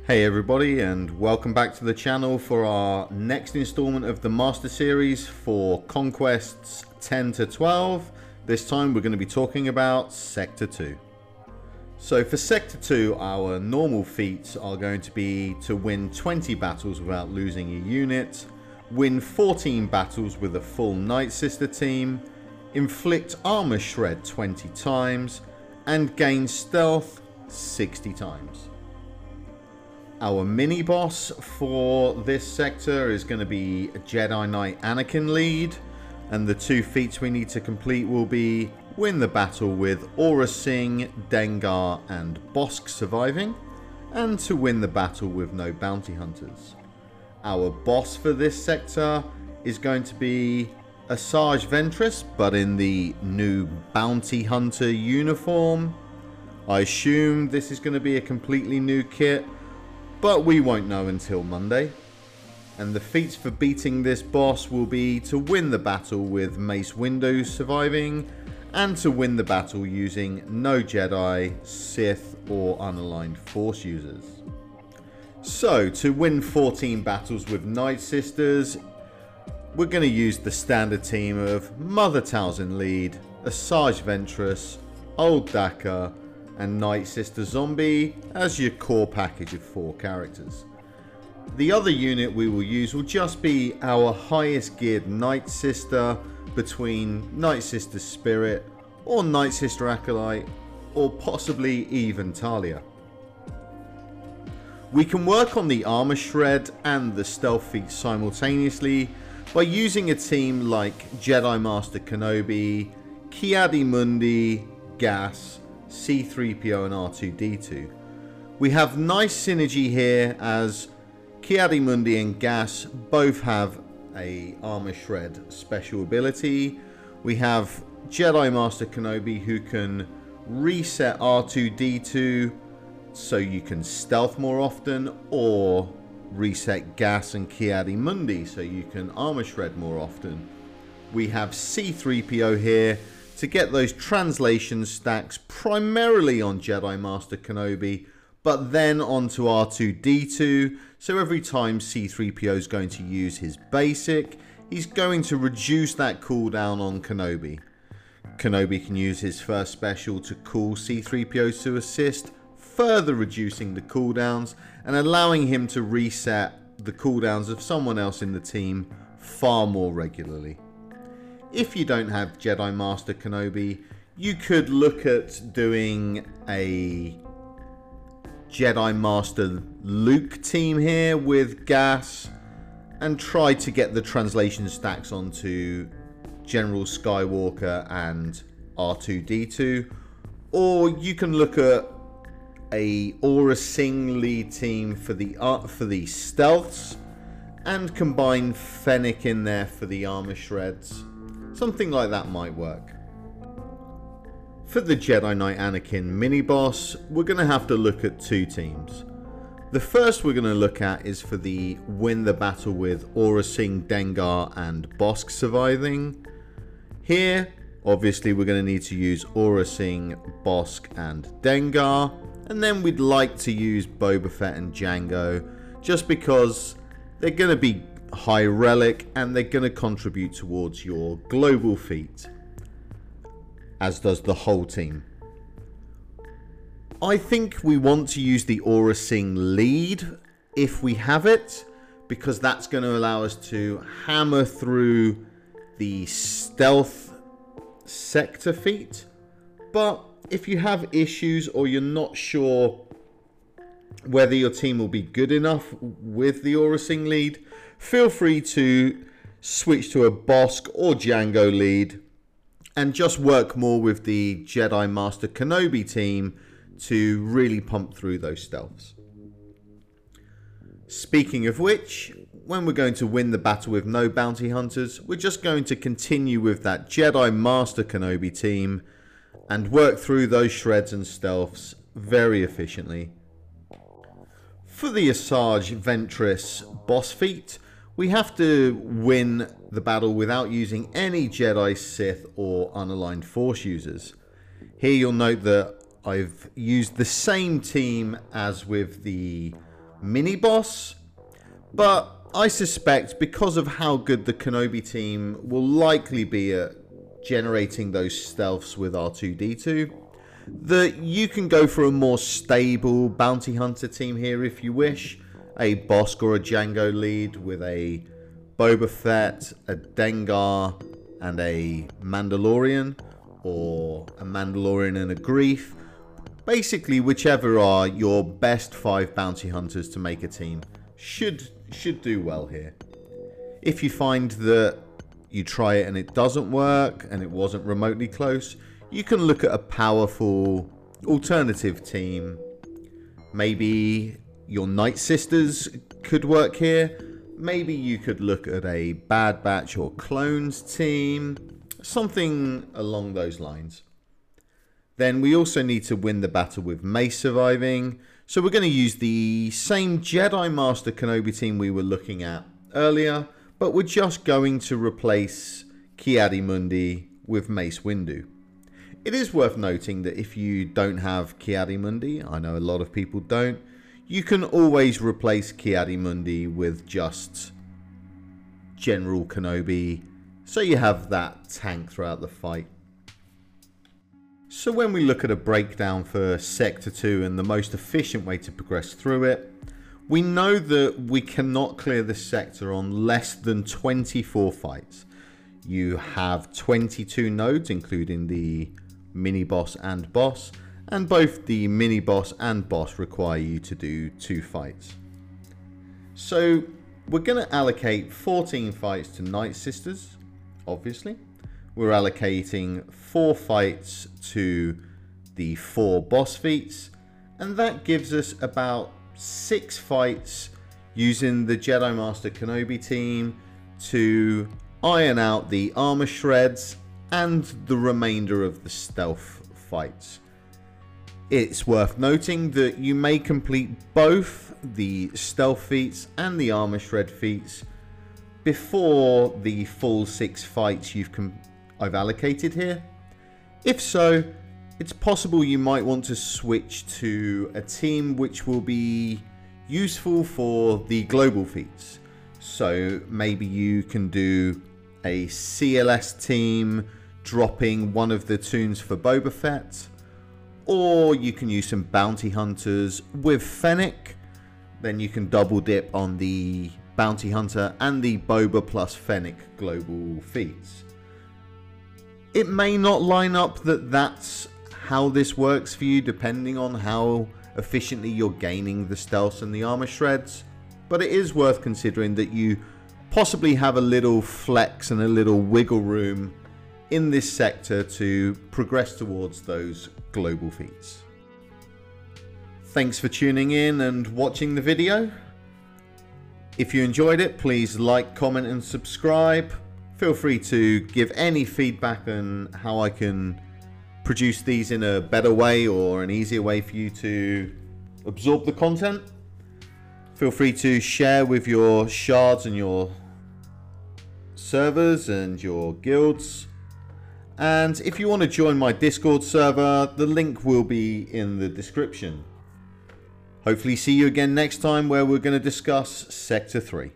Hey everybody, and welcome back to the channel for our next installment of the Master Series for Conquests 10 to 12. This time we're going to be talking about Sector 2. So for Sector 2, our normal feats are going to be to win 20 battles without losing a unit, win 14 battles with a full Night Sister team, inflict armor shred 20 times, and gain stealth 60 times. Our mini boss for this sector is going to be a Jedi Knight Anakin lead, and the two feats we need to complete will be win the battle with Aura Singh, Dengar and Bosk surviving, and to win the battle with no bounty hunters. Our boss for this sector is going to be Asajj Ventress, but in the new bounty hunter uniform. I assume this is going to be a completely new kit, but we won't know until Monday. And the feats for beating this boss will be to win the battle with Mace Windu surviving, and to win the battle using no Jedi, Sith or unaligned Force users. So to win 14 battles with Night Sisters, we're going to use the standard team of Mother Talzin lead, Asajj Ventress, Old Daka and Night Sister Zombie as your core package of 4 characters. The other unit we will use will just be our highest geared Night Sister between Night Sister Spirit or Night Sister Acolyte, or possibly even Talia. We can work on the armor shred and the stealth feat simultaneously by using a team like Jedi Master Kenobi, Ki-Adi-Mundi, Gas, C-3PO and R2-D2. We have nice synergy here as Ki-Adi-Mundi and Gas both have a armor shred special ability. We have Jedi Master Kenobi who can reset R2-D2 so you can stealth more often, or reset Gas and Ki-Adi-Mundi so you can armor shred more often. We have C-3PO here to get those translation stacks primarily on Jedi Master Kenobi, but then onto R2-D2, so every time C-3PO is going to use his basic, he's going to reduce that cooldown on Kenobi. Kenobi can use his first special to call C-3PO to assist, further reducing the cooldowns and allowing him to reset the cooldowns of someone else in the team far more regularly. If you don't have Jedi Master Kenobi, you could look at doing a Jedi Master Luke team here with Gas and try to get the translation stacks onto General Skywalker and R2-D2, or you can look at a Aura Singh lead team for the stealths and combine Fennec in there for the armor shreds. Something like that might work. For the Jedi Knight Anakin mini boss, we're going to have to look at 2 teams. The first we're going to look at is for the win the battle with Aura Singh, Dengar and Bosk surviving. Here, obviously we're going to need to use Aura Singh, Bosk and Dengar, and then we'd like to use Boba Fett and Jango just because they're going to be high relic and they're going to contribute towards your global feat, as does the whole team. I think we want to use the Aura Singh lead if we have it, because that's going to allow us to hammer through the stealth sector feat. But if you have issues or you're not sure whether your team will be good enough with the Aura Singh lead, feel free to switch to a Bosk or Jango lead and just work more with the Jedi Master Kenobi team to really pump through those stealths. Speaking of which, when we're going to win the battle with no bounty hunters, we're just going to continue with that Jedi Master Kenobi team and work through those shreds and stealths very efficiently. For the Asajj Ventress boss feat, we have to win the battle without using any Jedi, Sith or unaligned Force users. Here you'll note that I've used the same team as with the mini boss, but I suspect because of how good the Kenobi team will likely be at generating those stealths with R2-D2, that you can go for a more stable bounty hunter team here if you wish. A Bosk or a Jango lead with a Boba Fett, a Dengar, and a Mandalorian, or a Mandalorian and a Grief. Basically, whichever are your best 5 bounty hunters to make a team should do well here. If you find that you try it and it doesn't work and it wasn't remotely close, you can look at a powerful alternative team. Maybe your NIGHTSISTERS could work here. Maybe you could look at a Bad Batch or Clones team. Something along those lines. Then we also need to win the battle with Mace surviving. So we're going to use the same Jedi Master Kenobi team we were looking at earlier, but we're just going to replace Ki-Adi-Mundi with Mace Windu. It is worth noting that if you don't have Ki-Adi-Mundi, I know a lot of people don't, you can always replace Ki-Adi-Mundi with just General Kenobi, so you have that tank throughout the fight. So when we look at a breakdown for Sector 2 and the most efficient way to progress through it, we know that we cannot clear this sector on less than 24 fights. You have 22 nodes, including the mini-boss and boss, and both the mini-boss and boss require you to do 2 fights. So we're going to allocate 14 fights to NIGHTSISTERS, obviously. We're allocating 4 fights to the 4 boss feats, and that gives us about 6 fights using the Jedi Master Kenobi team to iron out the armor shreds and the remainder of the stealth fights. It's worth noting that you may complete both the stealth feats and the armor shred feats before the full 6 fights I've allocated here. If so, it's possible you might want to switch to a team which will be useful for the global feats. So maybe you can do a CLS team dropping one of the tunes for Boba Fett, or you can use some bounty hunters with Fennec. Then you can double dip on the bounty hunter and the Boba plus Fennec global feats. It may not line up that that's how this works for you, depending on how efficiently you're gaining the stealths and the armor shreds, but it is worth considering that you possibly have a little flex and a little wiggle room in this sector to progress towards those global feats. Thanks for tuning in and watching the video. If you enjoyed it, please like, comment and subscribe. Feel free to give any feedback on how I can produce these in a better way or an easier way for you to absorb the content. Feel free to share with your shards and your servers and your guilds. And if you want to join my Discord server, the link will be in the description. Hopefully see you again next time, where we're going to discuss Sector 3.